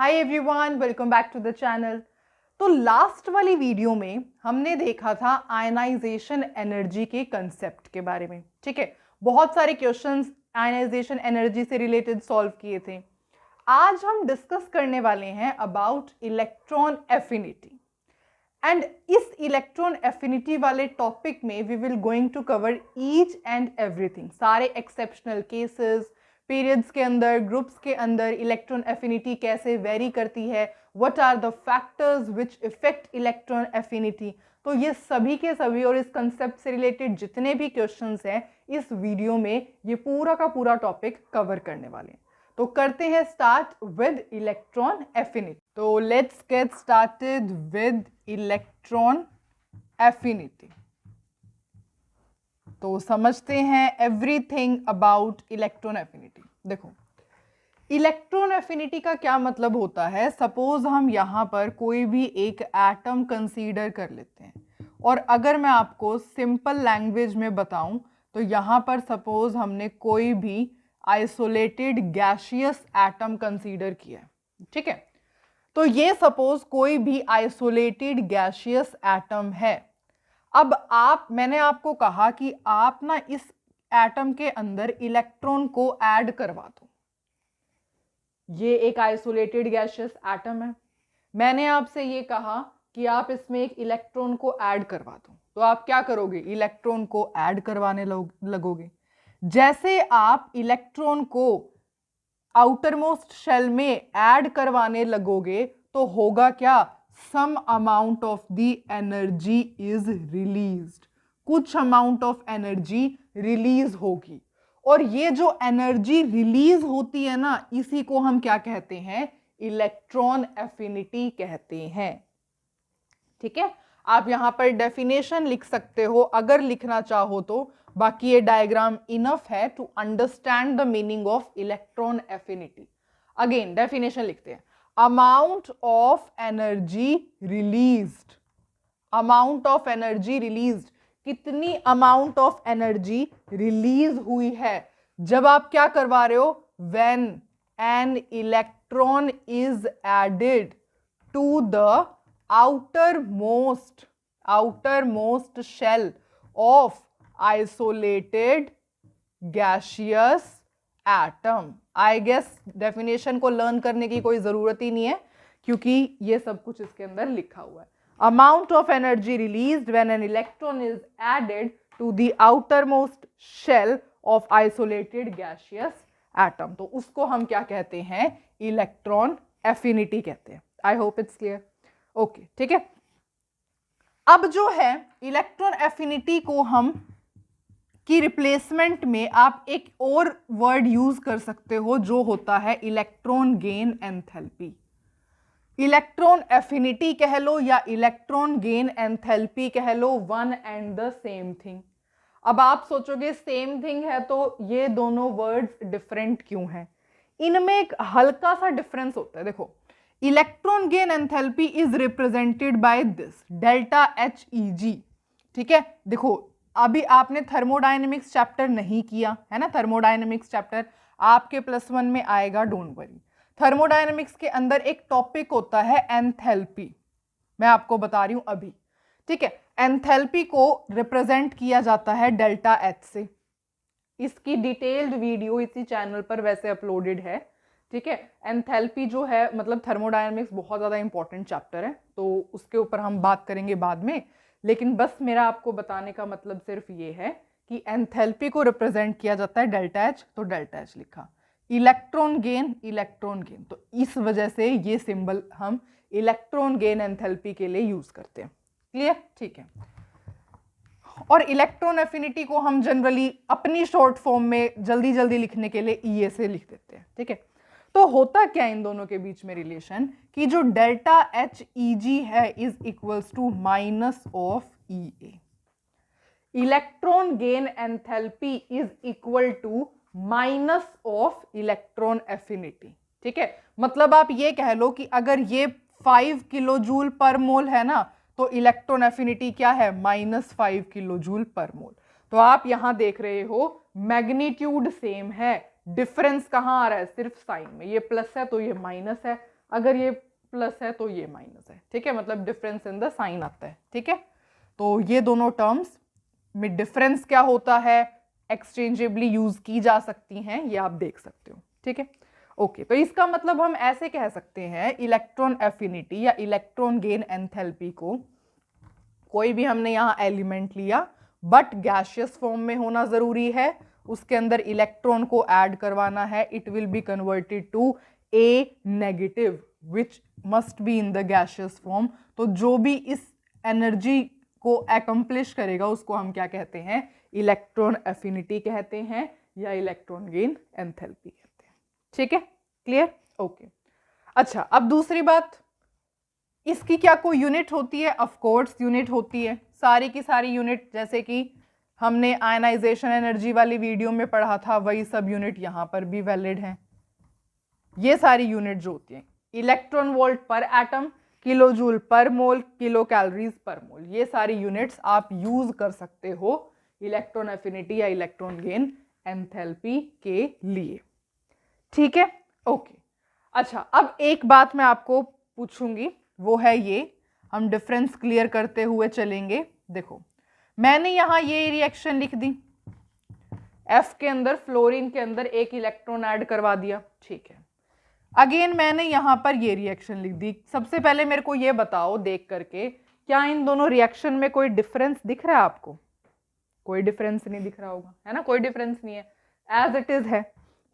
Hi everyone, welcome back to the channel. तो last वाली video में हमने देखा था आयनाइजेशन एनर्जी के कंसेप्ट के बारे में। ठीक है, बहुत सारे क्वेश्चंस आयनाइजेशन एनर्जी से रिलेटेड सॉल्व किए थे। आज हम डिस्कस करने वाले हैं अबाउट इलेक्ट्रॉन एफिनिटी एंड इस इलेक्ट्रॉन एफिनिटी वाले टॉपिक में we will going to cover each and everything, सारे एक्सेप्शनल केसेस, पीरियड्स के अंदर, ग्रुप्स के अंदर इलेक्ट्रॉन एफिनिटी कैसे वेरी करती है, what are the factors which effect electron affinity. तो ये सभी के सभी और इस कंसेप्ट से रिलेटेड जितने भी क्वेश्चंस हैं इस वीडियो में ये पूरा का पूरा टॉपिक कवर करने वाले हैं। तो करते हैं स्टार्ट विद इलेक्ट्रॉन एफिनिटी। तो let's get started with electron affinity. तो समझते हैं एवरीथिंग अबाउट इलेक्ट्रॉन एफिनिटी। देखो, इलेक्ट्रॉन एफिनिटी का क्या मतलब होता है। सपोज हम यहां पर कोई भी एक एटम कंसीडर कर लेते हैं और अगर मैं आपको सिंपल लैंग्वेज में बताऊं तो यहां पर सपोज हमने कोई भी आइसोलेटेड गैसियस एटम कंसीडर किया है। ठीक है, तो ये सपोज कोई भी आइसोलेटेड गैसियस एटम है। अब मैंने आपको कहा कि आप ना इस एटम के अंदर इलेक्ट्रॉन को ऐड करवा दो। ये एक आइसोलेटेड गैसियस एटम है, मैंने आपसे ये कहा कि आप इसमें एक इलेक्ट्रॉन को ऐड करवा दो। तो आप क्या करोगे, इलेक्ट्रॉन को ऐड करवाने लगोगे। जैसे आप इलेक्ट्रॉन को आउटर मोस्ट शेल में ऐड करवाने लगोगे तो होगा क्या, some amount of the energy is released, कुछ अमाउंट ऑफ एनर्जी रिलीज होगी। और ये जो एनर्जी रिलीज होती है ना, इसी को हम क्या कहते हैं, इलेक्ट्रॉन एफिनिटी कहते हैं। ठीक है, आप यहां पर डेफिनेशन लिख सकते हो अगर लिखना चाहो तो, बाकी ये डायग्राम इनफ है to understand the meaning of electron affinity. Again definition लिखते हैं, amount of energy released, amount of energy released, कितनी अमाउंट ऑफ एनर्जी रिलीज हुई है जब आप क्या करवा रहे हो, when an electron is added to the outermost shell of isolated gaseous atom। I guess definition को लर्न करने की कोई जरूरत ही नहीं है क्योंकि ये सब कुछ इसके अंदर लिखा हुआ है। Amount of energy released when an electron is added to the outermost shell of isolated gaseous atom. तो उसको हम क्या कहते हैं, इलेक्ट्रॉन एफिनिटी कहते हैं। I hope it's clear. Okay, ठीक है। अब जो है इलेक्ट्रॉन एफिनिटी को हम की रिप्लेसमेंट में आप एक और वर्ड यूज कर सकते हो जो होता है electron gain enthalpy. Electron affinity कह लो या इलेक्ट्रॉन गेन एंथैल्पी कह लो, one and the same thing. अब आप सोचोगे सेम थिंग है तो ये दोनों वर्ड्स डिफरेंट क्यों हैं। इनमें एक हल्का सा डिफरेंस होता है। देखो, electron gain enthalpy is represented by this delta H E G. ठीक है, देखो अभी आपने थर्मोडायनेमिक्स चैप्टर नहीं किया है ना, थर्मोडायनेमिक्स चैप्टर आपके +1 में आएगा, डोंट वरी। थर्मोडायनेमिक्स के अंदर एक टॉपिक होता है एंथैल्पी, मैं आपको बता रही हूं अभी। ठीक है, एंथैल्पी को रिप्रेजेंट किया जाता है डेल्टा एच से। इसकी डिटेल्ड वीडियो इसी चैनल पर वैसे अपलोडेड है। ठीक है, एंथैल्पी जो है मतलब थर्मोडायनेमिक्स बहुत ज़्यादा इंपॉर्टेंट चैप्टर है, तो उसके ऊपर हम बात करेंगे बाद में। लेकिन बस मेरा आपको बताने का मतलब सिर्फ ये है कि एंथैल्पी को रिप्रेजेंट किया जाता है डेल्टा एच, तो डेल्टा एच लिखा। इलेक्ट्रॉन गेन, तो इस वजह से ये सिंबल हम इलेक्ट्रॉन गेन एंथैल्पी के लिए यूज करते हैं। क्लियर, ठीक है। और इलेक्ट्रॉन एफिनिटी को हम जनरली अपनी शॉर्ट फॉर्म में जल्दी जल्दी लिखने के लिए ई से लिख देते हैं। ठीक है, तो होता क्या इन दोनों के बीच में रिलेशन कि जो डेल्टा एच ई जी है is equals to minus of E A. Electron gain enthalpy is equal to minus of electron affinity. ठीक है, मतलब आप ये कह लो कि अगर ये 5 किलो जूल पर मोल है ना, तो इलेक्ट्रॉन एफिनिटी क्या है, -5 किलो जूल पर मोल। तो आप यहां देख रहे हो मैग्नीट्यूड सेम है, डिफरेंस कहां आ रहा है, सिर्फ साइन में। ये प्लस है तो ये माइनस है। अगर ये प्लस है तो ये माइनस है, ठीक है, मतलब डिफरेंस इन द साइन आता है, ठीक है। तो ये दोनों टर्म्स में डिफरेंस क्या होता है, एक्सचेंजेबली यूज की जा सकती हैं, ये आप देख सकते हो, ठीक है। ओके, तो इसका मतलब हम ऐसे कह सकते हैं इलेक्ट्रॉन एफिनिटी या इलेक्ट्रॉन गेन एंथैल्पी को, कोई भी हमने यहाँ एलिमेंट लिया बट गैसियस फॉर्म में होना जरूरी है, उसके अंदर इलेक्ट्रॉन को ऐड करवाना है, it will be converted to a negative which must be in the gaseous form. तो जो भी इस एनर्जी को एकम्प्लिश करेगा उसको हम क्या कहते हैं, इलेक्ट्रॉन एफिनिटी कहते हैं या इलेक्ट्रॉन गेन एंथैल्पी कहते हैं, ठीक है, क्लियर, ओके। अच्छा, अब दूसरी बात, इसकी क्या कोई यूनिट होती है, ऑफ कोर्स यूनिट होती है, सारी की सारी यूनिट, जैसे कि हमने आयनाइजेशन एनर्जी वाली वीडियो में पढ़ा था, वही सब यूनिट यहाँ पर भी वैलिड हैं। ये सारी यूनिट जो होती हैं, इलेक्ट्रॉन वोल्ट पर एटम, किलो जूल पर मोल, किलो कैलोरीज पर मोल, ये सारी यूनिट्स आप यूज कर सकते हो इलेक्ट्रॉन एफिनिटी या इलेक्ट्रॉन गेन एंथैल्पी के लिए, ठीक है, ओके। अच्छा, अब एक बात मैं आपको पूछूंगी, वो है ये, हम डिफरेंस क्लियर करते हुए चलेंगे। देखो, मैंने यहां ये रिएक्शन लिख दी, एफ के अंदर फ्लोरीन के अंदर एक इलेक्ट्रॉन ऐड करवा दिया, ठीक है। अगेन मैंने यहां पर ये रिएक्शन लिख दी। सबसे पहले मेरे को ये बताओ देख करके, क्या इन दोनों रिएक्शन में कोई डिफरेंस दिख रहा है आपको? कोई डिफरेंस नहीं दिख रहा होगा, है ना, कोई डिफरेंस नहीं है, एज इट इज है,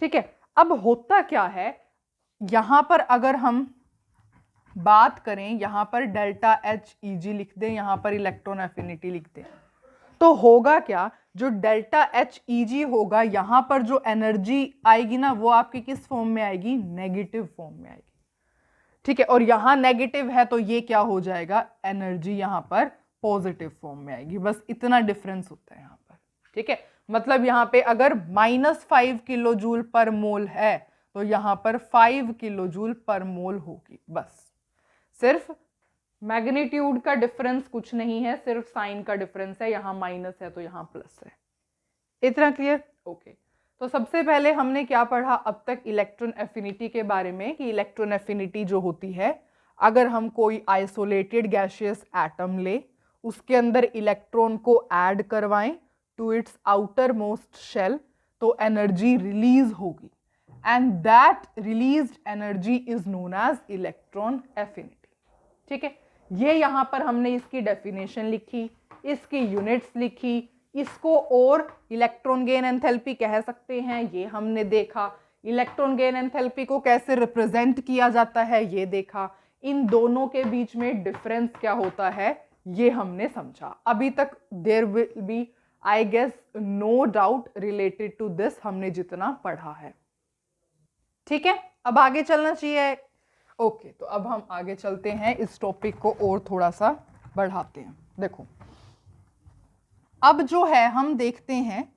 ठीक है। अब होता क्या है, यहां पर अगर हम बात करें, यहां पर डेल्टा एच ई जी लिख दें, यहां पर इलेक्ट्रॉन एफिनिटी लिख दें, तो होगा क्या, जो डेल्टा एच ई जी होगा, यहां पर जो एनर्जी आएगी ना, वो आपकी किस फॉर्म में आएगी, नेगेटिव फॉर्म में आएगी, ठीक है। और यहां नेगेटिव है तो ये क्या हो जाएगा, एनर्जी यहां पर पॉजिटिव फॉर्म में आएगी, बस इतना डिफरेंस होता है यहां पर, ठीक है। मतलब यहां पे अगर -5 किलो जूल पर मोल है तो यहां पर 5 किलो जूल पर मोल होगी, बस सिर्फ मैग्नीट्यूड का डिफरेंस, कुछ नहीं है, सिर्फ साइन का डिफरेंस है, यहां माइनस है तो यहां प्लस है, इतना क्लियर, ओके। तो सबसे पहले हमने क्या पढ़ा अब तक इलेक्ट्रॉन एफिनिटी के बारे में, कि इलेक्ट्रॉन एफिनिटी जो होती है, अगर हम कोई आइसोलेटेड गैसियस एटम ले, उसके अंदर इलेक्ट्रॉन को ऐड करवाएं to its outermost shell, तो एनर्जी रिलीज होगी, and that released energy is known as electron affinity, ठीक है। ये यहां पर हमने इसकी डेफिनेशन लिखी, इसकी यूनिट्स लिखी, इसको और इलेक्ट्रॉन गेन एंथैल्पी कह सकते हैं, ये हमने देखा। इलेक्ट्रॉन गेन एंथैल्पी को कैसे रिप्रेजेंट किया जाता है ये देखा। इन दोनों के बीच में डिफरेंस क्या होता है ये हमने समझा। अभी तक there will be I guess no doubt related to this, हमने जितना पढ़ा है, ठीक है। अब आगे चलना चाहिए, ओके। तो अब हम आगे चलते हैं, इस टॉपिक को और थोड़ा सा बढ़ाते हैं। देखो, अब जो है हम देखते हैं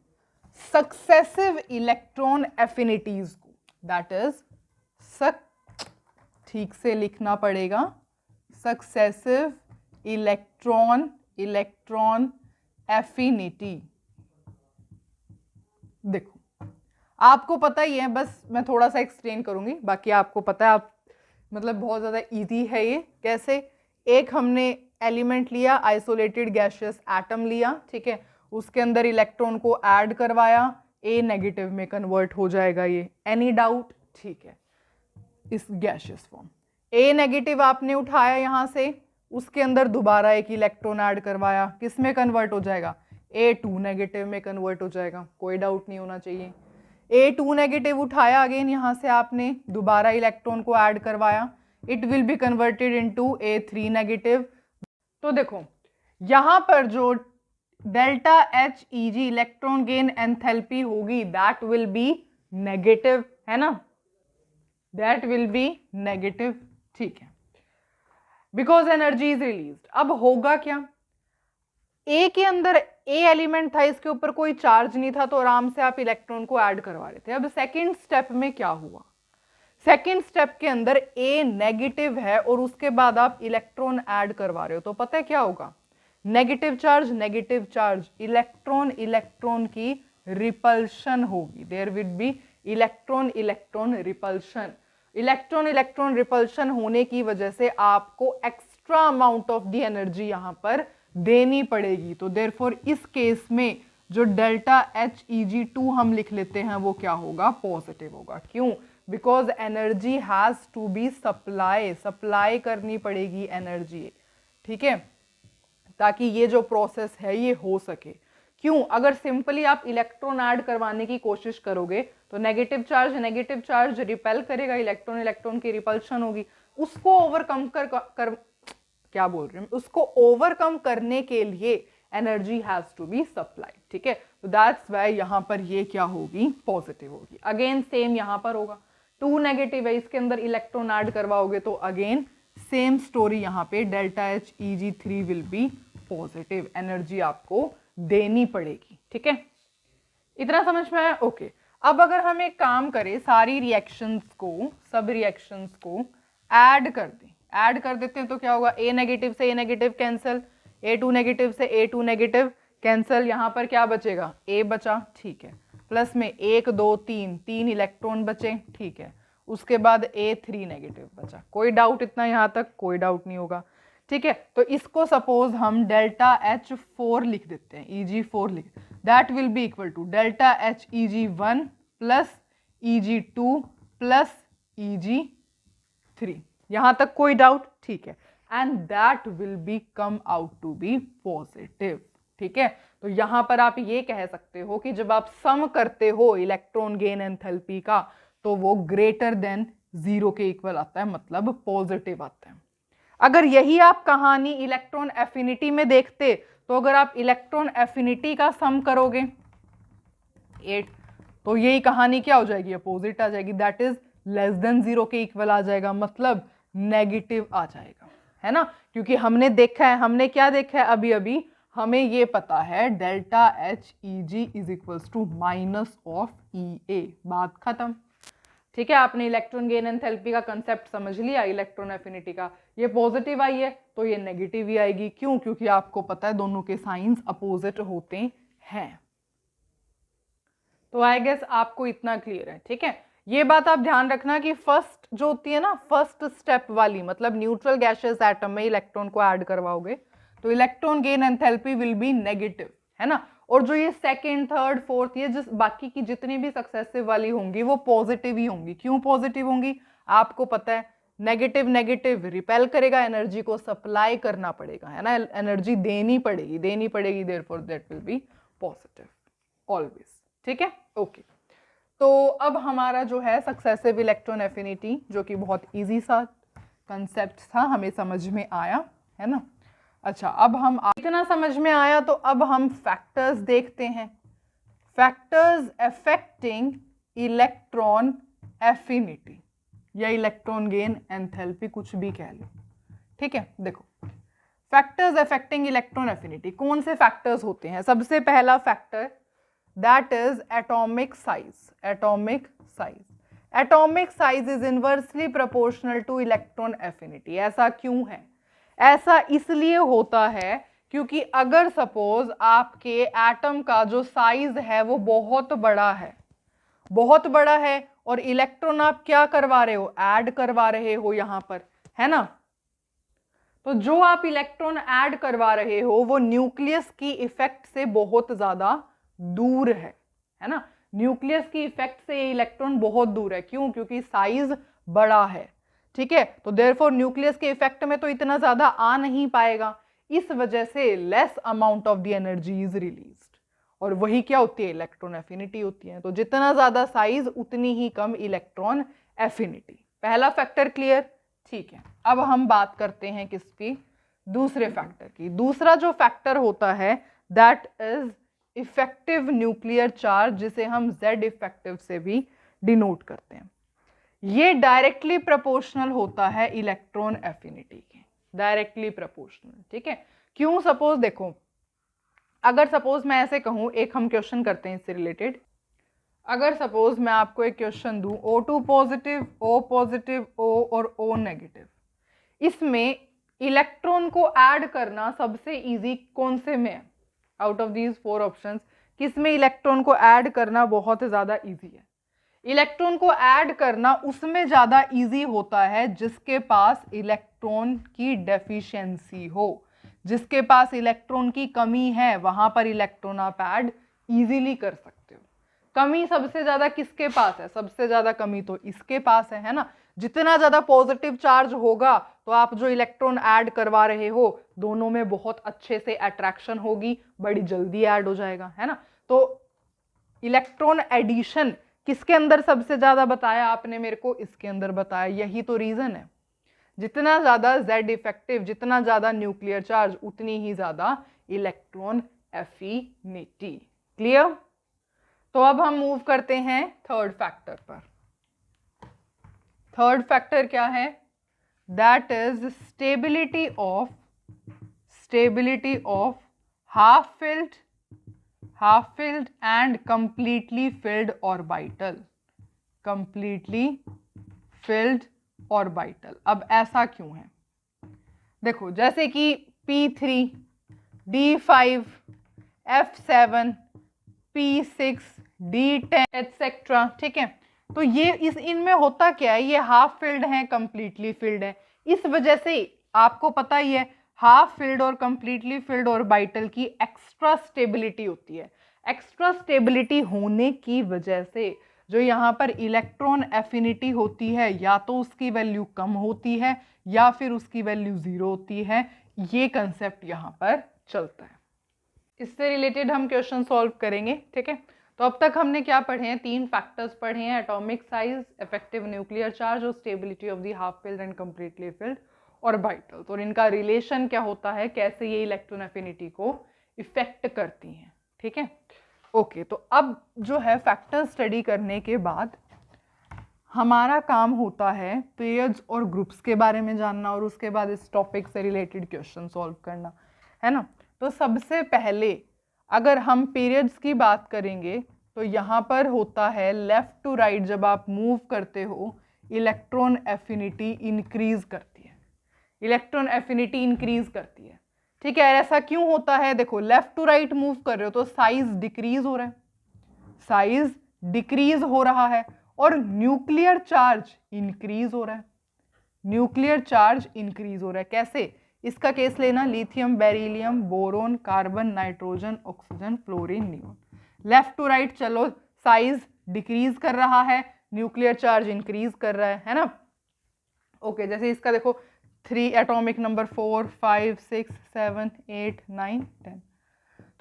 सक्सेसिव इलेक्ट्रॉन एफिनिटीज को, दैट इज ठीक से लिखना पड़ेगा, सक्सेसिव इलेक्ट्रॉन एफिनिटी। देखो, आपको पता ही है, बस मैं थोड़ा सा एक्सप्लेन करूंगी, बाकी आपको पता है, आप मतलब बहुत ज़्यादा इजी है ये। कैसे, एक हमने एलिमेंट लिया, आइसोलेटेड गैसियस एटम लिया, ठीक है, उसके अंदर इलेक्ट्रॉन को ऐड करवाया, ए नेगेटिव में कन्वर्ट हो जाएगा ये, एनी डाउट, ठीक है, इस गैसियस फॉर्म। ए नेगेटिव आपने उठाया यहां से, उसके अंदर दोबारा एक इलेक्ट्रॉन ऐड करवाया, किस में कन्वर्ट हो जाएगा, A2 नेगेटिव में कन्वर्ट हो जाएगा, कोई डाउट नहीं होना चाहिए। A2 नेगेटिव उठाया, अगेन यहां से आपने दोबारा इलेक्ट्रॉन को ऐड करवाया, it will be converted into A3 negative. तो देखो, यहां पर जो डेल्टा एच ई जी इलेक्ट्रॉन गेन एंथैल्पी होगी, दैट विल बी नेगेटिव, है ना, दैट विल बी नेगेटिव, ठीक है, बिकॉज एनर्जी इज रिलीज्ड। अब होगा क्या, ए के अंदर ए एलिमेंट था, इसके ऊपर कोई चार्ज नहीं था, तो आराम से आप इलेक्ट्रॉन को ऐड करवा रहे थे। अब सेकंड स्टेप में क्या हुआ, सेकंड स्टेप के अंदर ए नेगेटिव है और उसके बाद आप इलेक्ट्रॉन ऐड करवा रहे हो, तो पता है क्या होगा, नेगेटिव चार्ज, इलेक्ट्रॉन की रिपल्शन होगी, there will be electron repulsion. Electron electron repulsion होने की वजह से आपको extra amount of the energy यहां पर देनी पड़ेगी। तो देयरफॉर इस केस में जो डेल्टा एच Eg2 हम लिख लेते हैं वो क्या होगा, पॉजिटिव होगा। क्यों? Because energy has to be supply करनी पड़ेगी एनर्जी, ठीक है, ताकि ये जो प्रोसेस है ये हो सके। क्यों? अगर सिंपली आप इलेक्ट्रॉन ऐड करवाने की कोशिश करोगे तो नेगेटिव चार्ज रिपेल करेगा, इलेक्ट्रॉन इलेक्ट्रॉन की रिपल्शन होगी। उसको ओवरकम उसको ओवरकम करने के लिए energy has to be supply, ठीक है। तो दैट्स वाई यहां पर ये क्या होगी, पॉजिटिव होगी। अगेन सेम यहां पर होगा, 2 नेगेटिव है, इसके अंदर इलेक्ट्रॉन ऐड करवाओगे तो अगेन सेम स्टोरी यहां पे delta H Eg3 will be positive, energy आपको देनी पड़ेगी, ठीक है। इतना समझ में आया? ओके। अब अगर हम एक काम करें, सारी रिएक्शंस को, सब रिएक्शंस को ऐड कर देते हैं तो क्या होगा, ए नेगेटिव से ए नेगेटिव कैंसिल, A2 नेगेटिव से A2 नेगेटिव कैंसिल, यहां पर क्या बचेगा, A बचा, ठीक है, प्लस में 1 2 3 इलेक्ट्रॉन बचे, ठीक है, उसके बाद A3 नेगेटिव बचा। कोई डाउट इतना यहां तक? कोई डाउट नहीं होगा, ठीक है। तो इसको सपोज हम डेल्टा H4 लिख देते हैं, Eg4 लिख, that will be equal to delta H Eg1 plus Eg2 plus Eg3। यहां तक कोई डाउट? ठीक है, and that will be come out to be positive, ठीक है। तो यहां पर आप ये कह सकते हो कि जब आप सम करते हो इलेक्ट्रॉन गेन एंथैल्पी का तो वो ग्रेटर देन 0 के इक्वल आता है, मतलब पॉजिटिव आता है। अगर यही आप कहानी इलेक्ट्रॉन एफिनिटी में देखते तो अगर आप इलेक्ट्रॉन एफिनिटी का सम करोगे 8 तो यही कहानी क्या हो जाएगी, अपोजिट आ जाएगी, दैट इज लेस देन 0 के इक्वल आ जाएगा, मतलब नेगेटिव आ जाएगा, है ना। क्योंकि हमने देखा है, हमने क्या देखा है अभी अभी, हमें ये पता है delta H Eg is equals to minus of EA, बात खत्म, ठीक है। आपने इलेक्ट्रॉन गेन एंथैल्पी का कंसेप्ट समझ लिया, इलेक्ट्रॉन एफिनिटी का। ये पॉजिटिव आई है तो ये नेगेटिव ही आएगी, क्यों? क्योंकि आपको पता है दोनों के साइंस अपोजिट होते हैं। तो आई गेस आपको इतना क्लियर है, ठीक है। ये बात आप ध्यान रखना कि फर्स्ट जो होती है ना, फर्स्ट स्टेप वाली, मतलब न्यूट्रल गैसियस एटम में इलेक्ट्रॉन को ऐड करवाओगे तो electron gain enthalpy will B negative, है ना। और जो ये सेकंड थर्ड फोर्थ, ये जिस बाकी की जितनी भी सक्सेसिव वाली होंगी वो पॉजिटिव ही होंगी। क्यों पॉजिटिव होंगी? आपको पता है नेगेटिव नेगेटिव रिपेल करेगा, एनर्जी को सप्लाई करना पड़ेगा, है ना, एनर्जी देनी पड़ेगी, therefore that will B positive always, ठीक है। ओके, तो अब हमारा जो है सक्सेसिव इलेक्ट्रॉन एफिनिटी, जो कि बहुत इजी सा कंसेप्ट था, हमें समझ में आया, है ना। अच्छा, अब हम इतना समझ में आया तो अब हम फैक्टर्स देखते हैं, फैक्टर्स अफेक्टिंग इलेक्ट्रॉन एफिनिटी या इलेक्ट्रॉन गेन एंथैल्पी, कुछ भी कह लो, ठीक है। देखो, फैक्टर्स अफेक्टिंग इलेक्ट्रॉन एफिनिटी, कौन से फैक्टर्स होते हैं? सबसे पहला factor that is atomic size is inversely proportional to electron affinity। ऐसा क्यों है? ऐसा इसलिए होता है क्योंकि अगर सपोज आपके एटम का जो साइज है वो बहुत बड़ा है और इलेक्ट्रॉन आप क्या करवा रहे हो, ऐड करवा रहे हो यहां पर, है ना। तो जो आप इलेक्ट्रॉन ऐड करवा रहे हो वो न्यूक्लियस की इफेक्ट से बहुत ज्यादा दूर है ना। न्यूक्लियस की इफेक्ट से ये इलेक्ट्रॉन बहुत दूर है। क्यों? क्योंकि साइज बड़ा है, ठीक है। तो देयरफॉर न्यूक्लियस के इफेक्ट में तो इतना ज्यादा आ नहीं पाएगा, इस वजह से less amount of the energy is released, और वही क्या होती है, इलेक्ट्रॉन एफिनिटी होती है। तो जितना ज्यादा साइज उतनी ही कम इलेक्ट्रॉन एफिनिटी। पहला फैक्टर क्लियर, ठीक है। अब हम बात करते हैं किसकी, दूसरे फैक्टर की। दूसरा जो फैक्टर होता है that is effective nuclear charge, जिसे हम Z इफेक्टिव से भी डिनोट करते हैं। ये डायरेक्टली प्रोपोर्शनल होता है इलेक्ट्रॉन एफिनिटी के, डायरेक्टली प्रोपोर्शनल, ठीक है। क्यों? सपोज देखो, अगर सपोज मैं ऐसे कहूं, एक हम क्वेश्चन करते हैं इससे रिलेटेड। अगर सपोज मैं आपको एक क्वेश्चन दूं, O2 positive, O positive, O और O नेगेटिव, इसमें इलेक्ट्रॉन को ऐड करना सबसे इजी कौन से में है? आउट ऑफ दीज 4 ऑप्शंस, किस में इलेक्ट्रॉन को ऐड करना बहुत ज्यादा इजी है? इलेक्ट्रॉन को ऐड करना उसमें ज़्यादा इजी होता है जिसके पास इलेक्ट्रॉन की डेफिशिएंसी हो। जिसके पास इलेक्ट्रॉन की कमी है वहां पर इलेक्ट्रॉन आप ऐड इजीली कर सकते हो। कमी सबसे ज़्यादा किसके पास है? सबसे ज़्यादा कमी तो इसके पास है ना। जितना ज़्यादा पॉजिटिव चार्ज होगा तो आप जो इलेक्ट्रॉन ऐड करवा रहे हो दोनों में बहुत अच्छे से अट्रैक्शन होगी, बड़ी जल्दी ऐड हो जाएगा, है ना। तो इलेक्ट्रॉन एडिशन किसके अंदर सबसे ज्यादा बताया आपने मेरे को? इसके अंदर बताया। यही तो रीजन है, जितना ज्यादा Z इफेक्टिव, जितना ज्यादा न्यूक्लियर चार्ज, उतनी ही ज्यादा इलेक्ट्रॉन एफिनिटी। क्लियर? तो अब हम मूव करते हैं थर्ड फैक्टर पर। थर्ड फैक्टर क्या है? That is stability of half filled and completely filled orbital। completely filled orbital। अब ऐसा क्यों है? देखो, जैसे कि P3, D5, F7, P6, D10 etcetera, ठीक है। तो ये इनमें होता क्या है? ये हाफ फिल्ड है, कंप्लीटली फिल्ड है। इस वजह से आपको पता ही है हाफ फिल्ड और कंप्लीटली फिल्ड ऑर्बिटल की एक्स्ट्रा स्टेबिलिटी होती है। एक्स्ट्रा स्टेबिलिटी होने की वजह से जो यहाँ पर इलेक्ट्रॉन एफिनिटी होती है या तो उसकी वैल्यू कम होती है या फिर उसकी वैल्यू 0 होती है। ये कंसेप्ट यहाँ पर चलता है। इससे रिलेटेड हम क्वेश्चन सॉल्व करेंगे, ठीक है। तो अब तक हमने क्या पढ़े हैं? 3 फैक्टर्स पढ़े हैं, atomic size, effective nuclear charge और stability of the half filled and completely filled orbital. तो इनका रिलेशन क्या होता है, कैसे ये इलेक्ट्रॉन एफिनिटी को इफेक्ट करती हैं, ठीक है। ओके, तो अब जो है फैक्टर स्टडी करने के बाद हमारा काम होता है पेयर्स और ग्रुप्स के बारे में जानना और उसके बाद इस टॉपिक से रिलेटेड क्वेश्चन सॉल्व करना, है ना। तो सबसे पहले अगर हम पीरियड्स की बात करेंगे तो यहाँ पर होता है लेफ्ट टू राइट, जब आप मूव करते हो इलेक्ट्रॉन एफिनिटी इंक्रीज करती है। इलेक्ट्रॉन एफिनिटी इंक्रीज करती है, ठीक है। ऐसा क्यों होता है? देखो, लेफ्ट टू राइट मूव कर रहे हो तो साइज डिक्रीज हो रहा है, साइज डिक्रीज हो रहा है, और न्यूक्लियर चार्ज इंक्रीज हो रहा है। न्यूक्लियर चार्ज इंक्रीज हो रहा है। कैसे? इसका केस लेना, lithium, beryllium, boron, carbon, nitrogen, oxygen, fluorine, neon. Left to right चलो, साइज डिक्रीज कर रहा है, न्यूक्लियर चार्ज इंक्रीज कर रहा है ना। ओके, जैसे इसका देखो 3 एटॉमिक नंबर 4, 5, 6, 7, 8, 9, 10।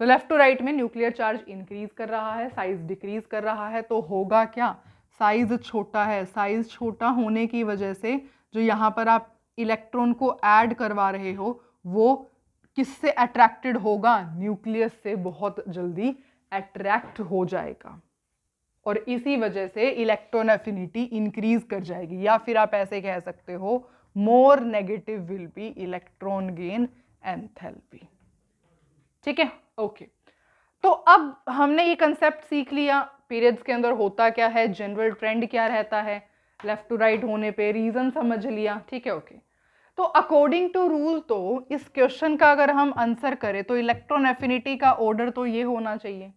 तो लेफ्ट टू राइट में न्यूक्लियर चार्ज इंक्रीज कर रहा है, साइज डिक्रीज कर रहा है। तो होगा क्या? साइज छोटा है। साइज छोटा होने की वजह से जो यहाँ पर आप इलेक्ट्रॉन को ऐड करवा रहे हो वो किससे अट्रैक्टेड होगा? न्यूक्लियस से बहुत जल्दी अट्रैक्ट हो जाएगा, और इसी वजह से इलेक्ट्रॉन एफिनिटी इंक्रीज कर जाएगी। या फिर आप ऐसे कह सकते हो more negative will be electron gain enthalpy, ठीक है। ओके, तो अब हमने ये कंसेप्ट सीख लिया पीरियड्स के अंदर होता क्या है, जनरल ट्रेंड क्या रहता है, लेफ्ट टू राइट होने पे रीजन समझ लिया, ठीक है। ओके, तो अकॉर्डिंग टू रूल तो इस क्वेश्चन का अगर हम आंसर करें तो इलेक्ट्रॉन एफिनिटी का ऑर्डर तो ये होना चाहिए,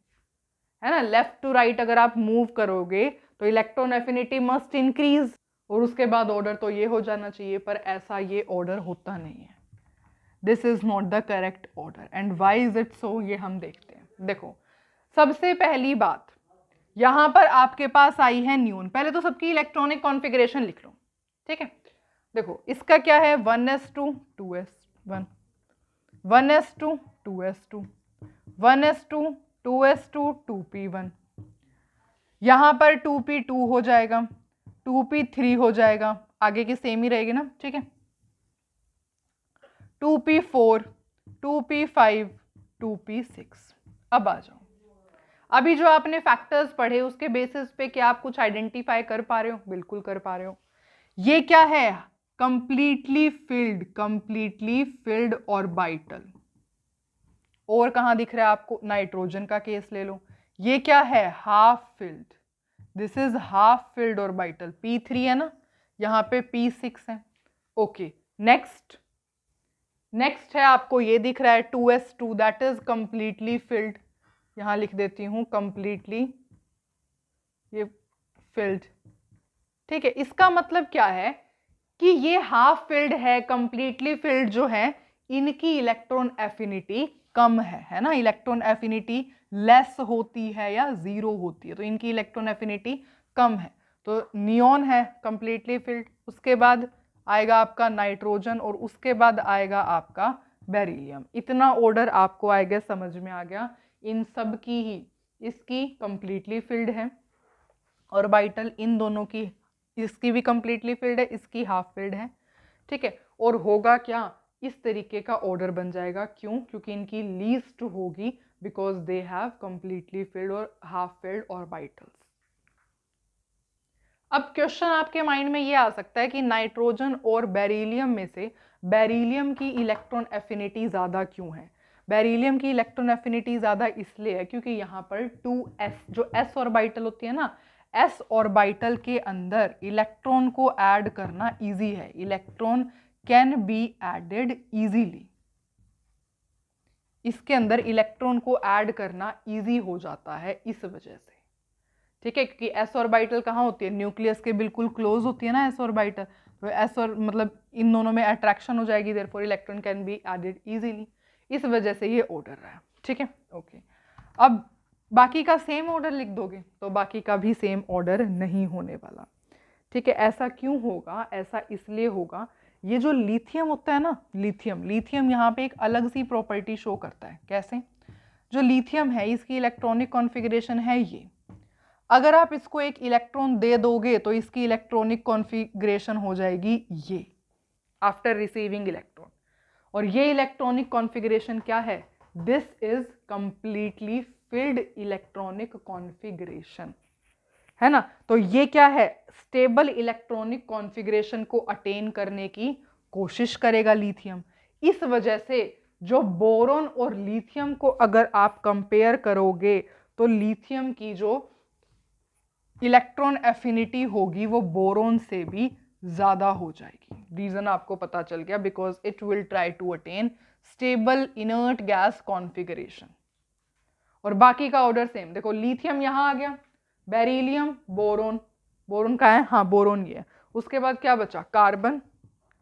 है ना। लेफ्ट टू राइट अगर आप मूव करोगे तो इलेक्ट्रॉन एफिनिटी मस्ट इंक्रीज, और उसके बाद ऑर्डर तो ये हो जाना चाहिए, पर ऐसा ये ऑर्डर होता नहीं है। This is not the correct order, and why is it so, ये हम देखते हैं। देखो, सबसे पहली बात यहां पर आपके पास आई है न्यून। पहले तो सबकी इलेक्ट्रॉनिक कॉन्फ़िगरेशन लिख लो, ठीक है। देखो, इसका क्या है? 1s2 2s1, 1s2 2s2, 1s2 2s2 2p1। यहां पर 2p2 हो जाएगा, 2p3 हो जाएगा, आगे की सेम ही रहेगी ना, ठीक है। 2p4, 2p5, 2p6। अब आ जाओ, अभी जो आपने फैक्टर्स पढ़े उसके बेसिस पे क्या आप कुछ आइडेंटिफाई कर पा रहे हो? बिल्कुल कर पा रहे हो। ये क्या है? Completely filled orbital. और कहां दिख रहा है आपको? नाइट्रोजन का केस ले लो, ये क्या है? Half filled. This is half filled orbital. P3 है ना, यहाँ पे P6 है। ओके, नेक्स्ट है आपको ये दिख रहा है 2s2, that is completely filled. यहां लिख देती हूं कंप्लीटली ये फिल्ड। ठीक है, इसका मतलब क्या है कि ये हाफ फिल्ड है, कंप्लीटली फिल्ड जो है इनकी इलेक्ट्रॉन एफिनिटी कम है ना, इलेक्ट्रॉन एफिनिटी लेस होती है या जीरो होती है, तो इनकी इलेक्ट्रॉन एफिनिटी कम है। तो नियॉन है कंप्लीटली फिल्ड, उसके बाद आएगा आपका नाइट्रोजन और उसके बाद आएगा आपका बेरिलियम। इतना ऑर्डर आपको आई गेस समझ में आ गया। इन सब की ही इसकी कंप्लीटली फिल्ड है, ऑर्बिटल इन दोनों की, इसकी भी कंप्लीटली फिल्ड है, इसकी हाफ फिल्ड है। ठीक है, और होगा क्या, इस तरीके का ऑर्डर बन जाएगा। क्यों? क्योंकि इनकी लीस्ट होगी because they have completely filled और हाफ फिल्ड ऑर्बिटल्स। अब क्वेश्चन आपके माइंड में ये आ सकता है कि नाइट्रोजन और बेरिलियम में से बेरिलियम की इलेक्ट्रॉन एफिनिटी ज़्यादा क्यों है? बेरिलियम की इलेक्ट्रॉन एफिनिटी ज़्यादा इसलिए है क्योंकि यहाँ पर 2s, जो s ऑर्बिटल होती है ना, s ऑर्बिटल के अंदर इलेक्ट्रॉन को ऐड करना इजी है, electron can be added easily. इसके अंदर इलेक्ट्रॉन को ऐड करना इजी हो जाता है इस वजह से। ठीक है, क्योंकि s ऑर्बिटल कहाँ होती है, न्यूक्लियस के बिल्कुल क्लोज होती है ना s ऑर्बिटल, तो s और मतलब इन दोनों में अट्रैक्शन हो जाएगी, therefore electron can be added easily, इस वजह से ये ऑर्डर रहा है। ठीक है, ओके। अब बाकी का सेम ऑर्डर लिख दोगे तो बाकी का भी सेम ऑर्डर नहीं होने वाला। ठीक है, ऐसा क्यों होगा? ऐसा इसलिए होगा, ये जो लिथियम होता है ना, लिथियम यहाँ पे एक अलग सी प्रॉपर्टी शो करता है। कैसे? जो लिथियम है इसकी इलेक्ट्रॉनिक कॉन्फ़िगरेशन है ये, अगर आप इसको एक इलेक्ट्रॉन दे दोगे तो इसकी इलेक्ट्रॉनिक कॉन्फ़िगरेशन हो जाएगी ये आफ्टर रिसीविंग इलेक्ट्रॉन, और ये इलेक्ट्रॉनिक कॉन्फ़िगरेशन क्या है? This is completely filled electronic configuration, है ना। तो ये क्या है? स्टेबल इलेक्ट्रॉनिक कॉन्फ़िगरेशन को अटेन करने की कोशिश करेगा लिथियम। इस वजह से जो बोरोन और लिथियम को अगर आप कंपेयर करोगे तो लिथियम की जो इलेक्ट्रॉन एफिनिटी होगी वो बोरोन से भी ज्यादा हो जाएगी। रीजन आपको पता चल गया, because it will try to attain stable inert gas configuration. और बाकी का ऑर्डर सेम, देखो लिथियम यहां आ गया, बेरिलियम, बोरोन, बोरोन का है, हाँ बोरोन ये है, उसके बाद क्या बचा? कार्बन,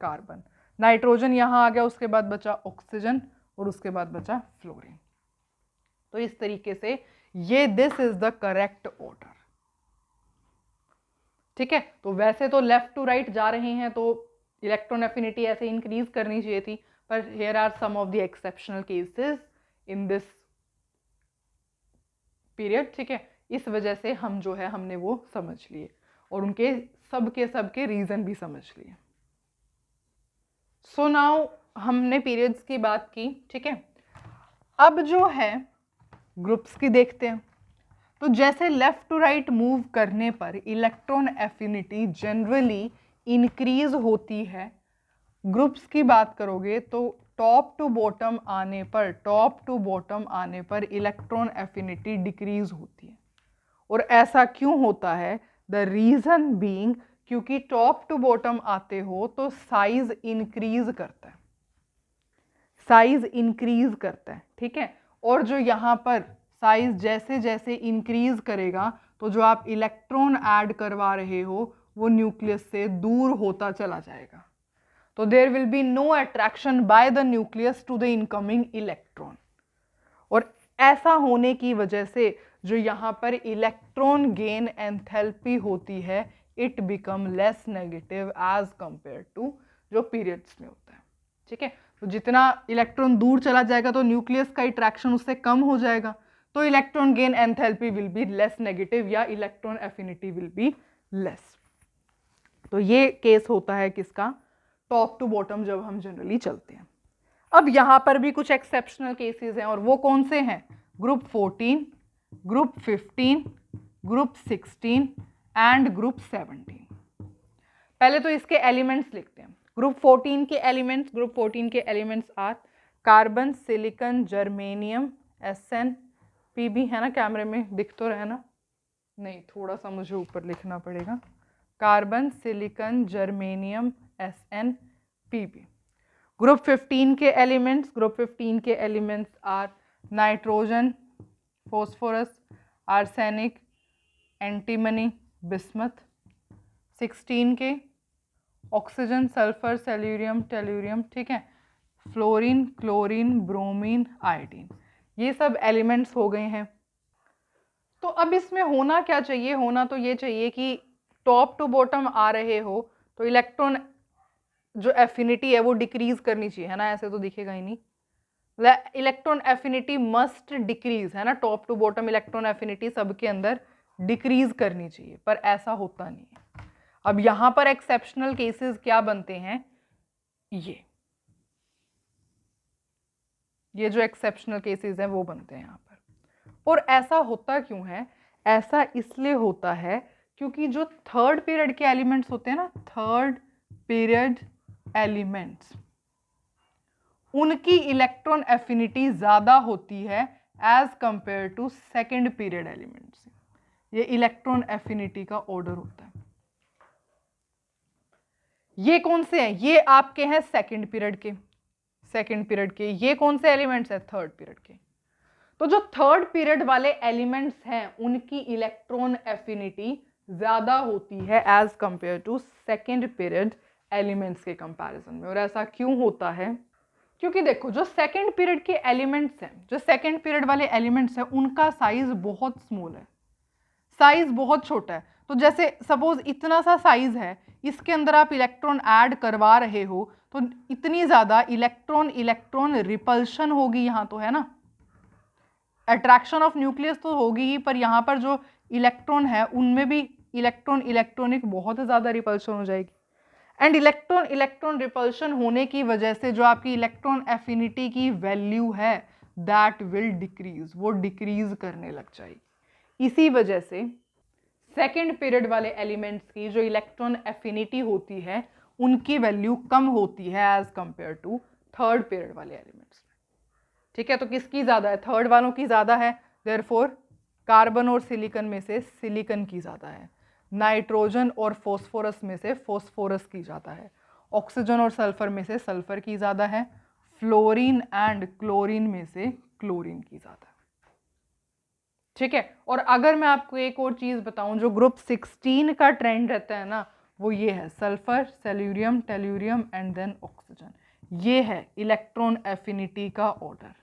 कार्बन, नाइट्रोजन यहां आ गया, उसके बाद बचा ऑक्सीजन और उसके बाद बचा फ्लोरीन। तो इस तरीके से ये this is the correct order. ठीक है, तो वैसे तो लेफ्ट टू राइट जा रहे हैं तो इलेक्ट्रॉन एफिनिटी ऐसे इंक्रीज करनी चाहिए थी, पर here are some of the exceptional cases in this period. ठीक है, इस वजह से हम जो है हमने वो समझ लिए और उनके सबके रीजन भी समझ लिए। सो नाउ हमने पीरियड्स की बात की। ठीक है, अब जो है ग्रुप्स की देखते हैं। तो जैसे लेफ्ट टू राइट मूव करने पर इलेक्ट्रॉन एफिनिटी जनरली इंक्रीज होती है, ग्रुप्स की बात करोगे तो टॉप टू बॉटम आने पर इलेक्ट्रॉन एफिनिटी डिक्रीज होती है। और ऐसा क्यों होता है? द रीजन बीइंग, क्योंकि टॉप टू बॉटम आते हो तो साइज इंक्रीज करता है, साइज इंक्रीज करता है। ठीक है, और जो यहाँ पर साइज जैसे जैसे इंक्रीज करेगा तो जो आप इलेक्ट्रॉन ऐड करवा रहे हो वो न्यूक्लियस से दूर होता चला जाएगा, तो there will be no attraction by the nucleus to the incoming electron. और ऐसा होने की वजह से जो यहाँ पर इलेक्ट्रॉन गेन एंथैल्पी होती है it become less negative as compare to जो पीरियड्स में होता है। ठीक है, तो जितना इलेक्ट्रॉन दूर चला जाएगा तो न्यूक्लियस का अट्रैक्शन उससे कम हो जाएगा, तो electron gain enthalpy will be less negative या electron affinity will be less. तो ये केस होता है किसका? टॉप टू बॉटम जब हम जनरली चलते हैं। अब यहां पर भी कुछ एक्सेप्शनल केसेस हैं, और वो कौन से हैं? Group 14, group 15, group 16 and group 17। पहले तो इसके एलिमेंट्स लिखते हैं। ग्रुप 14 के elements are carbon, silicon, germanium, Sn, Pb, है ना, कैमरे में दिख तो रहे ना? नहीं, थोड़ा सा मुझे ऊपर लिखना पड़ेगा। Carbon, silicon, germanium, Sn, Pb। Group 15 के elements are nitrogen, phosphorus, arsenic, antimony, bismuth. 16 के ऑक्सीजन, सल्फर, सेल्यूरियम, टेल्यूरियम, ठीक है, फ्लोरीन, क्लोरीन, ब्रोमीन, आयोडीन। ये सब एलिमेंट्स हो गए हैं। तो अब इसमें होना क्या चाहिए? होना तो ये चाहिए कि टॉप टू बॉटम आ रहे हो तो इलेक्ट्रॉन जो एफिनिटी है वो डिक्रीज करनी चाहिए, है ना, ऐसे तो दिखेगा ही नहीं। इलेक्ट्रॉन एफिनिटी मस्ट डिक्रीज, है ना, top to bottom electron affinity सबके अंदर डिक्रीज करनी चाहिए, पर ऐसा होता नहीं है। अब यहां पर एक्सेप्शनल केसेस क्या बनते हैं, ये जो एक्सेप्शनल केसेस हैं वो बनते हैं यहां पर। और ऐसा होता क्यों है? ऐसा इसलिए होता है क्योंकि जो थर्ड पीरियड के एलिमेंट्स होते हैं ना, थर्ड पीरियड एलिमेंट्स, उनकी इलेक्ट्रॉन एफिनिटी ज्यादा होती है as compare to second period elements. ये इलेक्ट्रॉन एफिनिटी का ऑर्डर होता है। ये कौन से हैं? ये आपके हैं सेकेंड पीरियड के, सेकेंड पीरियड के। ये कौन से एलिमेंट्स हैं? थर्ड पीरियड के। तो जो थर्ड पीरियड वाले एलिमेंट्स हैं उनकी इलेक्ट्रॉन एफिनिटी ज्यादा होती है as compare to second period elements के कंपैरिजन में। और ऐसा क्यों होता है? क्योंकि देखो, जो सेकेंड पीरियड के एलिमेंट्स हैं, जो सेकेंड पीरियड वाले एलिमेंट्स हैं, उनका साइज बहुत स्मॉल है, साइज बहुत छोटा है। तो जैसे सपोज इतना सा साइज है, इसके अंदर आप इलेक्ट्रॉन ऐड करवा रहे हो तो इतनी ज्यादा इलेक्ट्रॉन इलेक्ट्रॉन रिपल्शन होगी यहां, तो है ना, अट्रैक्शन ऑफ न्यूक्लियस तो होगी ही, पर यहां पर जो इलेक्ट्रॉन है उनमें भी इलेक्ट्रॉन इलेक्ट्रॉनिक बहुत ज्यादा रिपल्शन हो जाएगी। एंड इलेक्ट्रॉन इलेक्ट्रॉन रिपल्शन होने की वजह से जो आपकी इलेक्ट्रॉन एफिनिटी की वैल्यू है दैट विल डिक्रीज, वो डिक्रीज करने लग जाएगी। इसी वजह से सेकेंड पीरियड वाले एलिमेंट्स की जो इलेक्ट्रॉन एफिनिटी होती है उनकी वैल्यू कम होती है as compare to third period वाले एलिमेंट्स। ठीक है, तो किसकी ज्यादा है? थर्ड वालों की ज्यादा है। देयरफॉर कार्बन और सिलिकॉन में से सिलिकॉन की ज्यादा है, नाइट्रोजन और फॉस्फोरस में से फॉस्फोरस की ज्यादा है, ऑक्सीजन और सल्फर में से सल्फर की ज्यादा है, फ्लोरीन एंड क्लोरीन में से क्लोरीन की ज्यादा है। ठीक है, और अगर मैं आपको एक और चीज बताऊं, जो ग्रुप 16 का ट्रेंड रहता है ना, वो ये है sulphur, selenium, tellurium and then oxygen. ये है इलेक्ट्रॉन एफिनिटी का order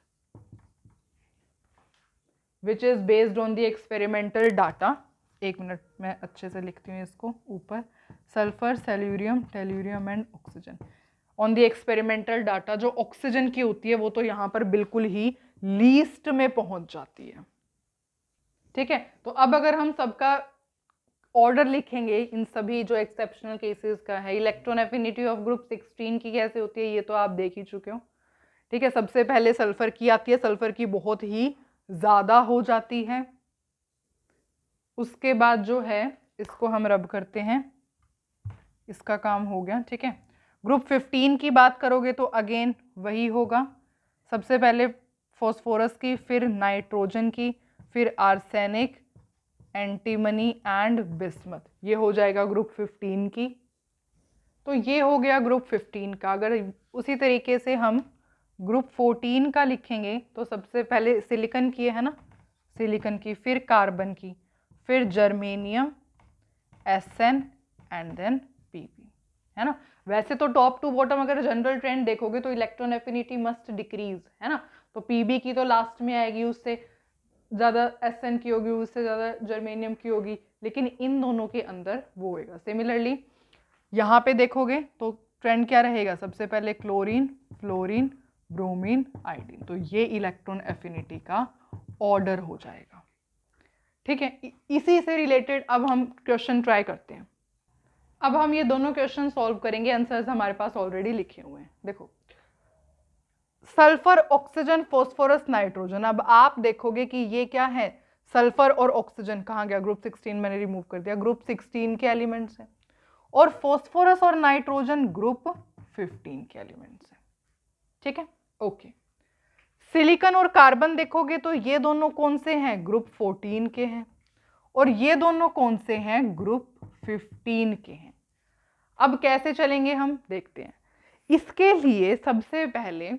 which is based on the experimental data. एक मिनट, मैं अच्छे से लिखती हूँ इसको ऊपर, sulphur, selenium, tellurium and oxygen on the experimental data. जो ऑक्सीजन की होती है वो तो यहाँ पर बिल्कुल ही लीस्ट में पहुंच जाती है। ठीक है, तो अब अगर हम सबका ऑर्डर लिखेंगे इन सभी जो एक्सेप्शनल केसेस का है, इलेक्ट्रॉन एफिनिटी ऑफ ग्रुप 16 की कैसे होती है ये तो आप देख ही चुके हो। ठीक है, सबसे पहले सल्फर की आती है, सल्फर की बहुत ही ज्यादा हो जाती है। उसके बाद जो है इसको हम रब करते हैं, इसका काम हो गया। ठीक है, ग्रुप 15 की बात करोगे तो अगेन वही होगा, सबसे पहले फॉस्फोरस की, फिर नाइट्रोजन की, फिर आर्सेनिक, एंटीमनी एंड बिस्मथ। ये हो जाएगा ग्रुप 15 की। तो ये हो गया ग्रुप 15 का। अगर उसी तरीके से हम ग्रुप 14 का लिखेंगे तो सबसे पहले सिलिकॉन की है ना, सिलिकॉन की, फिर कार्बन की, फिर germanium, SN and then PP, है ना। वैसे तो टॉप टू बॉटम अगर जनरल ट्रेंड देखोगे तो इलेक्ट्रॉन एफिनिटी मस्ट डिक्रीज, है ना, तो पीबी की तो लास्ट में आएगी, उससे ज़्यादा एसएन की होगी, उससे ज़्यादा जर्मेनियम की होगी, लेकिन इन दोनों के अंदर वो होएगा। सिमिलरली यहाँ पे देखोगे तो ट्रेंड क्या रहेगा, सबसे पहले क्लोरीन, फ्लोरीन, ब्रोमीन, आयोडीन। तो ये इलेक्ट्रॉन एफिनिटी का ऑर्डर हो जाएगा। ठीक है, इसी से रिलेटेड अब हम क्वेश्चन ट्राई करते हैं। अब हम ये दोनों क्वेश्चन सॉल्व करेंगे, आंसर्स हमारे पास ऑलरेडी लिखे हुए हैं। देखो, सल्फर, ऑक्सीजन, फॉस्फोरस, नाइट्रोजन। अब आप देखोगे कि ये क्या है, सल्फर और ऑक्सीजन कहाँ गया, ग्रुप 16 मैंने रिमूव कर दिया, ग्रुप 16 के एलिमेंट्स हैं, और फॉस्फोरस और नाइट्रोजन ग्रुप 15 के एलिमेंट्स हैं। ठीक है, ओके। सिलिकॉन और कार्बन देखोगे तो ये दोनों कौन से हैं, ग्रुप 14 के हैं, और ये दोनों कौन से हैं, ग्रुप 15 के हैं। अब कैसे चलेंगे हम देखते हैं। इसके लिए सबसे पहले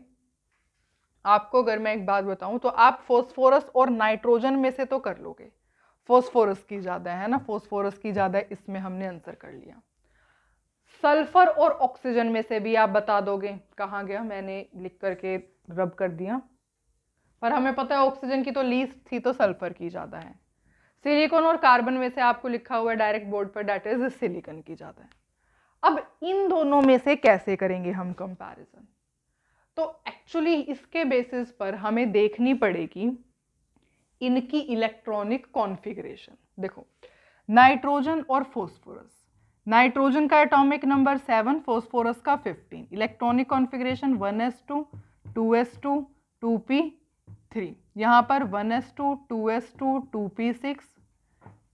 आपको अगर मैं एक बात बताऊं तो आप फॉस्फोरस और नाइट्रोजन में से तो कर लोगे। फोस्फोरस की ज़्यादा है ना, फोस्फोरस की ज़्यादा है, इसमें हमने आंसर कर लिया। सल्फर और ऑक्सीजन में से भी आप बता दोगे, कहाँ गया, मैंने लिख करके रब कर दिया, पर हमें पता है ऑक्सीजन की तो लीस्ट थी, तो सल्फर की ज़्यादा है। सिलिकॉन और कार्बन में से आपको लिखा हुआ है डायरेक्ट बोर्ड पर, दैट इज सिलिकॉन की ज़्यादा है। अब इन दोनों में से कैसे करेंगे हम कंपैरिजन? तो एक्चुअली इसके बेसिस पर हमें देखनी पड़ेगी इनकी इलेक्ट्रॉनिक कॉन्फ़िगरेशन। देखो, नाइट्रोजन और फोस्फोरस, नाइट्रोजन का एटॉमिक नंबर 7, फोस्फोरस का 15, electronic configuration 1s2 2s2 2p3, यहाँ पर 1s2 2s2 2p6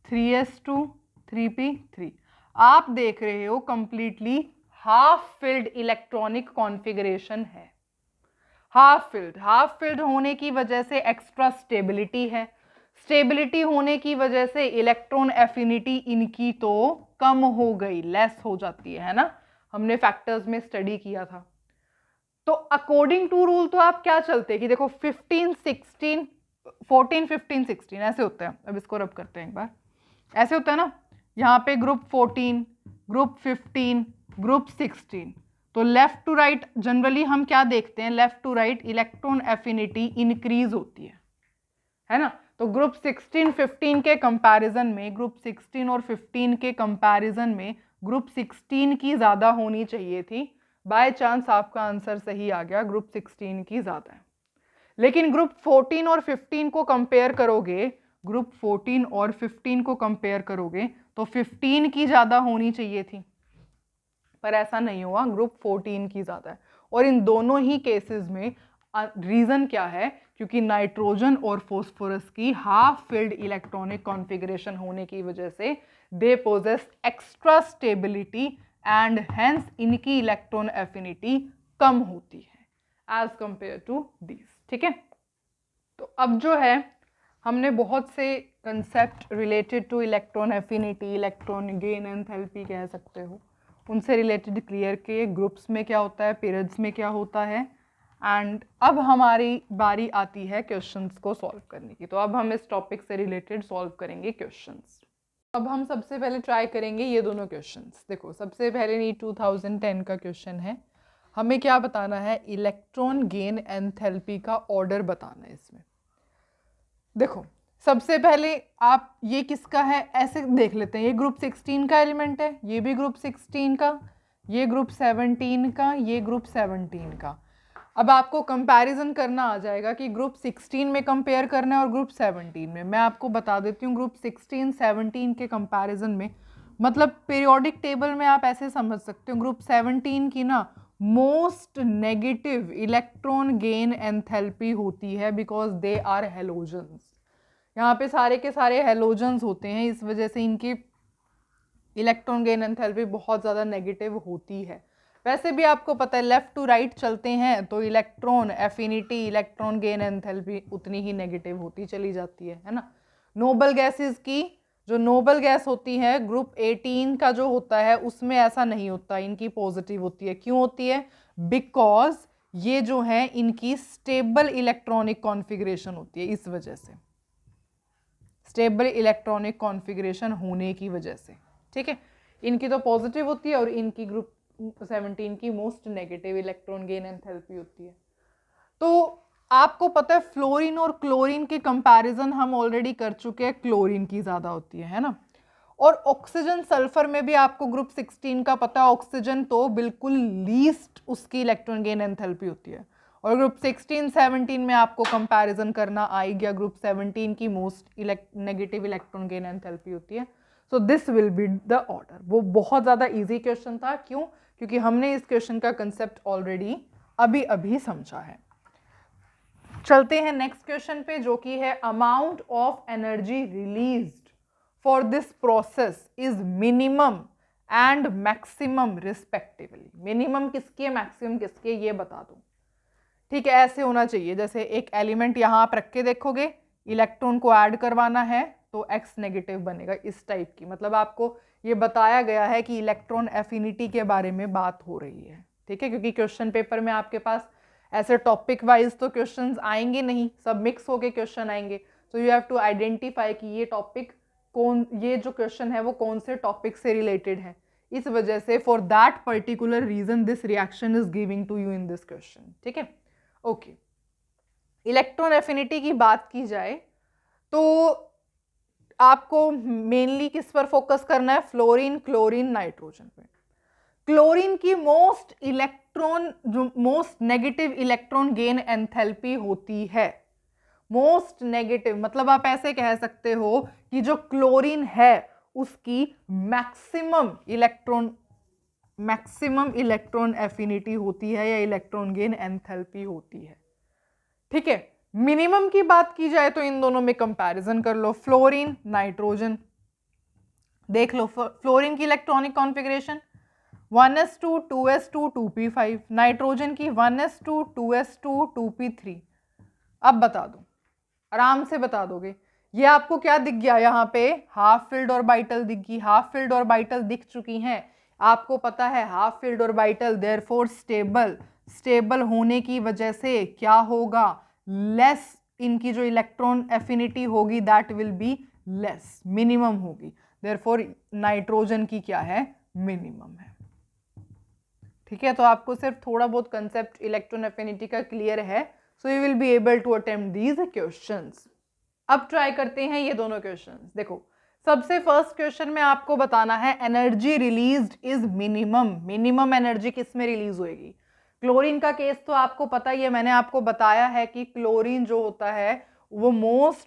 3s2 3p3। आप देख रहे हो completely half filled electronic configuration है। हाफ फिल्ड होने की वजह से एक्स्ट्रा स्टेबिलिटी है, स्टेबिलिटी होने की वजह से इलेक्ट्रॉन एफिनिटी इनकी तो कम हो गई, लेस हो जाती है ना, हमने फैक्टर्स में स्टडी किया था। तो अकॉर्डिंग टू रूल तो आप क्या चलते कि देखो 15 16 14 15 16 ऐसे होते हैं। अब इसको रब करते हैं एक बार, ऐसे होता है ना, यहाँ पे ग्रुप 14 ग्रुप 15 ग्रुप 16, तो लेफ्ट टू राइट जनरली हम क्या देखते हैं, left to right electron affinity increase होती है ना। तो ग्रुप 16 15 के कंपैरिजन में, ग्रुप 16 और 15 के कंपैरिजन में ग्रुप 16 की ज़्यादा होनी चाहिए थी। बाय चांस आपका आंसर सही आ गया, ग्रुप 16 की ज़्यादा है। लेकिन ग्रुप 14 और 15 को कंपेयर करोगे, ग्रुप 14 और 15 को कंपेयर करोगे तो 15 की ज़्यादा होनी चाहिए थी, पर ऐसा नहीं हुआ, ग्रुप 14 की ज़्यादा है। और इन दोनों ही केसेस में रीज़न क्या है, क्योंकि नाइट्रोजन और फोस्फोरस की हाफ फिल्ड इलेक्ट्रॉनिक कॉन्फ़िगरेशन होने की वजह से they possess extra stability and hence इनकी इलेक्ट्रॉन एफिनिटी कम होती है एज कंपेयर टू दीज। ठीक है, तो अब जो है हमने बहुत से concept related two electron affinity, electron gain enthalpy कह सकते हो, उनसे रिलेटेड क्लियर किए, ग्रुप्स में क्या होता है, पीरियड्स में क्या होता है। एंड अब हमारी बारी आती है क्वेश्चंस को सॉल्व करने की। तो अब हम इस टॉपिक से रिलेटेड सॉल्व करेंगे क्वेश्चंस। अब हम सबसे पहले ट्राई करेंगे ये दोनों क्वेश्चंस। देखो, सबसे पहले नहीं 2010 का क्वेश्चन है, हमें क्या बताना है, इलेक्ट्रॉन गेन एंथैल्पी का ऑर्डर बताना है इसमें। देखो, सबसे पहले आप ये किसका है ऐसे देख लेते हैं, ये ग्रुप 16 का एलिमेंट है, ये भी ग्रुप 16 का, ये ग्रुप 17 का, ये ग्रुप 17 का। अब आपको कंपैरिजन करना आ जाएगा कि ग्रुप 16 में कंपेयर करना है और ग्रुप 17 में। मैं आपको बता देती हूँ, ग्रुप 16 17 के कंपैरिजन में, मतलब पीरियोडिक टेबल में आप ऐसे समझ सकते हो, ग्रुप 17 की ना most negative electron gain enthalpy होती है, बिकॉज दे आर हेलोजन्स। यहाँ पे सारे के सारे हेलोजन्स होते हैं, इस वजह से इनकी इलेक्ट्रॉन गेन एंथैल्पी बहुत ज़्यादा नेगेटिव होती है। वैसे भी आपको पता है लेफ्ट टू राइट चलते हैं तो electron affinity, electron gain enthalpy उतनी ही नेगेटिव होती चली जाती है ना। नोबल गैसेस की जो नोबल गैस होती है ग्रुप 18 का जो होता है उसमें ऐसा नहीं होता, इनकी पॉजिटिव होती है। क्यों होती है? बिकॉज ये जो है इनकी स्टेबल इलेक्ट्रॉनिक कॉन्फ़िगरेशन होती है, इस वजह से, स्टेबल इलेक्ट्रॉनिक कॉन्फ़िगरेशन होने की वजह से। ठीक है, इनकी तो पॉजिटिव होती है और इनकी ग्रुप 17 की most negative electron gain enthalpy होती है। तो आपको पता है फ्लोरीन और क्लोरीन के कंपैरिजन हम ऑलरेडी कर चुके हैं, क्लोरीन की ज़्यादा होती है ना। और ऑक्सीजन सल्फर में भी आपको ग्रुप 16 का पता है, ऑक्सीजन तो बिल्कुल लीस्ट उसकी इलेक्ट्रॉन गेन एंथैल्पी होती है। और ग्रुप 16 17 में आपको कंपैरिजन करना आ गया, ग्रुप 17 की most negative electron gain enthalpy होती है। So this will be the order. वो बहुत ज़्यादा ईजी क्वेश्चन था, क्यों? क्योंकि हमने इस क्वेश्चन का कंसेप्ट ऑलरेडी अभी अभी समझा है। चलते हैं नेक्स्ट क्वेश्चन पे, जो कि है amount of energy released for this process is minimum and maximum respectively. Minimum किसकी है, मैक्सिमम किसकी है, ये बता दो। ठीक है, ऐसे होना चाहिए, जैसे एक एलिमेंट यहाँ आप रख के देखोगे, इलेक्ट्रॉन को ऐड करवाना है तो एक्स नेगेटिव बनेगा, इस टाइप की। मतलब आपको ये बताया गया है कि इलेक्ट्रॉन एफिनिटी के बारे में बात हो रही है। ठीक है, क्योंकि क्वेश्चन पेपर में आपके पास ऐसे टॉपिक वाइज तो क्वेश्चंस आएंगे नहीं, सब मिक्स होके क्वेश्चन आएंगे। So you have to identify कि ये टॉपिक ये जो क्वेश्चन है वो कौन से टॉपिक से रिलेटेड है, इस वजह से for that particular reason this reaction is giving to you in this question. ठीक है, ओके। इलेक्ट्रॉन एफिनिटी की बात की जाए तो आपको मेनली किस पर फोकस करना है, फ्लोरीन, क्लोरीन, नाइट्रोजन पे। क्लोरीन की most negative electron gain enthalpy होती है। मोस्ट नेगेटिव मतलब आप ऐसे कह सकते हो कि जो क्लोरीन है उसकी मैक्सिमम इलेक्ट्रॉन एफिनिटी होती है या इलेक्ट्रॉन गेन एंथैल्पी होती है। ठीक है, मिनिमम की बात की जाए तो इन दोनों में कंपैरिजन कर लो, फ्लोरीन, नाइट्रोजन। देख लो फ्लोरीन की electronic configuration 1s2 2s2 2p5, nitrogen की 1s2 2s2 2p3। अब बता दो, आराम से बता दोगे। ये आपको क्या दिख गया, यहाँ पे हाफ फिल्ड ऑर्बिटल दिख गई, हाफ फिल्ड ऑर्बिटल दिख चुकी हैं। आपको पता है half filled orbital therefore stable होने की वजह से क्या होगा, लेस इनकी जो इलेक्ट्रॉन एफिनिटी होगी that will be less, minimum होगी। देयरफॉर नाइट्रोजन की क्या है, मिनिमम है। ठीक है, तो आपको सिर्फ थोड़ा बहुत कंसेप्ट इलेक्ट्रॉन एफिनिटी का क्लियर है, so you will be able to attempt these questions. अब ट्राई करते हैं ये दोनों क्वेश्चंस। देखो, सबसे फर्स्ट क्वेश्चन में आपको बताना है energy released is minimum energy किस में रिलीज होएगी। क्लोरीन का केस तो आपको पता ही है, मैंने आपको बताया है कि क्लोरीन जो होता है वो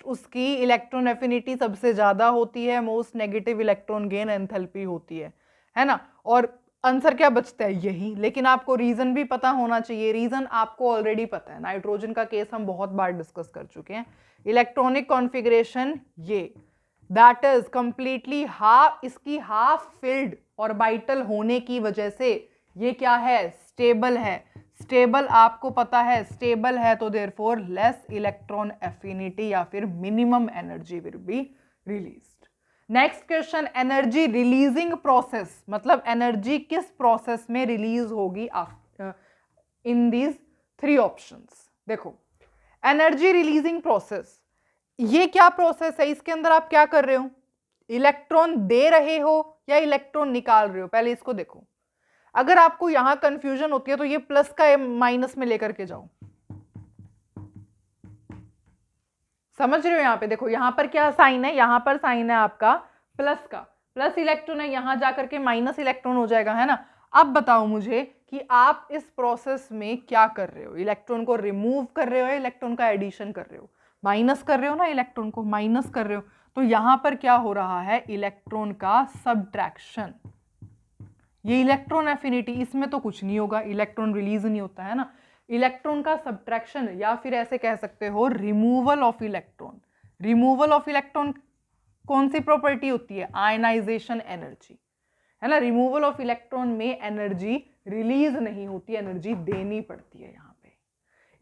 उसकी इलेक्ट्रॉन एफिनिटी सबसे ज्यादा होती है, most negative electron gain enthalpy होती है ना। और आंसर क्या बचता है, यही। लेकिन आपको रीजन भी पता होना चाहिए, रीजन आपको ऑलरेडी पता है। नाइट्रोजन का केस हम बहुत बार डिस्कस कर चुके हैं। इलेक्ट्रॉनिक कॉन्फ़िगरेशन ये दैट इज कंप्लीटली इसकी हाफ फिल्ड ऑर्बिटल होने की वजह से ये क्या है, स्टेबल है। स्टेबल आपको पता है, स्टेबल है तो देयरफॉर लेस इलेक्ट्रॉन एफिनिटी या फिर minimum energy will be released. Next question, energy releasing process मतलब एनर्जी किस प्रोसेस में रिलीज होगी इन दीज 3 ऑप्शंस। देखो, एनर्जी रिलीजिंग प्रोसेस, ये क्या प्रोसेस है, इसके अंदर आप क्या कर रहे हो, इलेक्ट्रॉन दे रहे हो या इलेक्ट्रॉन निकाल रहे हो। पहले इसको देखो, अगर आपको यहां कंफ्यूजन होती है तो ये प्लस का माइनस में लेकर के जाओ। समझ रहे हो, यहां पे देखो, यहां पर क्या साइन है, यहां पर साइन है आपका प्लस का, प्लस इलेक्ट्रॉन है, यहां जाकर के माइनस इलेक्ट्रॉन हो जाएगा, है ना। अब बताओ मुझे कि आप इस प्रोसेस में क्या कर रहे हो, इलेक्ट्रॉन को रिमूव कर रहे हो या इलेक्ट्रॉन का एडिशन कर रहे हो, माइनस कर रहे हो ना, इलेक्ट्रॉन को माइनस कर रहे हो। तो यहां पर क्या हो रहा है, इलेक्ट्रॉन का सबट्रैक्शन। ये इलेक्ट्रॉन एफिनिटी, इसमें तो कुछ नहीं होगा, इलेक्ट्रॉन रिलीज नहीं होता है ना। इलेक्ट्रॉन का सबट्रैक्शन या फिर ऐसे कह सकते हो removal of electron. Removal of electron कौन सी प्रॉपर्टी होती है, आयनाइजेशन एनर्जी, है ना। रिमूवल ऑफ इलेक्ट्रॉन में एनर्जी रिलीज नहीं होती, एनर्जी देनी पड़ती है। यहाँ पे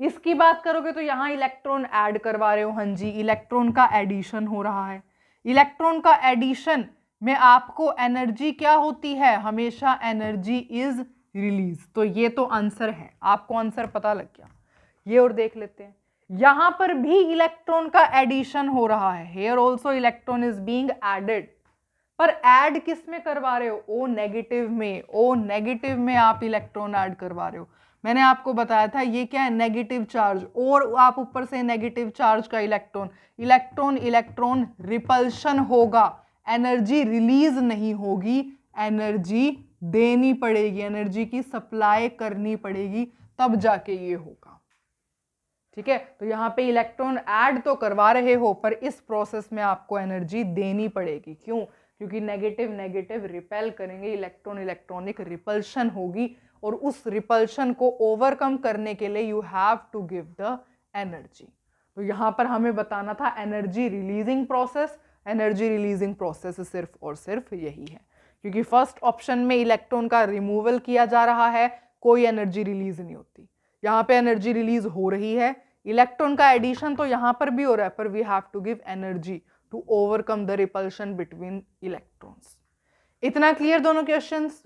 इसकी बात करोगे तो यहाँ इलेक्ट्रॉन ऐड करवा रहे हो, हाँ जी, इलेक्ट्रॉन का एडिशन हो रहा है। इलेक्ट्रॉन का एडिशन में आपको एनर्जी क्या होती है, हमेशा एनर्जी इज रिलीज। तो ये तो आंसर है, आपको आंसर पता लग गया। ये और देख लेते हैं, यहां पर भी इलेक्ट्रॉन का एडिशन हो रहा है, here also electron is being added. पर ऐड किस में करवा रहे हो, ओ नेगेटिव में। ओ नेगेटिव में आप इलेक्ट्रॉन ऐड करवा रहे हो। मैंने आपको बताया था ये क्या है, नेगेटिव चार्ज, और आप ऊपर से नेगेटिव चार्ज का इलेक्ट्रॉन रिपल्शन होगा, एनर्जी रिलीज नहीं होगी, एनर्जी देनी पड़ेगी, एनर्जी की सप्लाई करनी पड़ेगी, तब जाके ये होगा। ठीक है, तो यहां पे इलेक्ट्रॉन ऐड तो करवा रहे हो पर इस प्रोसेस में आपको एनर्जी देनी पड़ेगी। क्यों, क्योंकि नेगेटिव नेगेटिव रिपेल करेंगे, इलेक्ट्रॉन इलेक्ट्रॉनिक रिपल्शन होगी, और उस रिपल्शन को ओवरकम करने के लिए you have to give the energy. तो यहां पर हमें बताना था energy releasing process. Energy releasing process सिर्फ और सिर्फ यही है, क्योंकि फर्स्ट ऑप्शन में इलेक्ट्रॉन का रिमूवल किया जा रहा है, कोई एनर्जी रिलीज नहीं होती। यहाँ पे एनर्जी रिलीज हो रही है, इलेक्ट्रॉन का एडिशन तो यहाँ पर भी हो रहा है, पर we have to give energy to overcome the repulsion between electrons. इतना क्लियर दोनों क्वेश्चंस।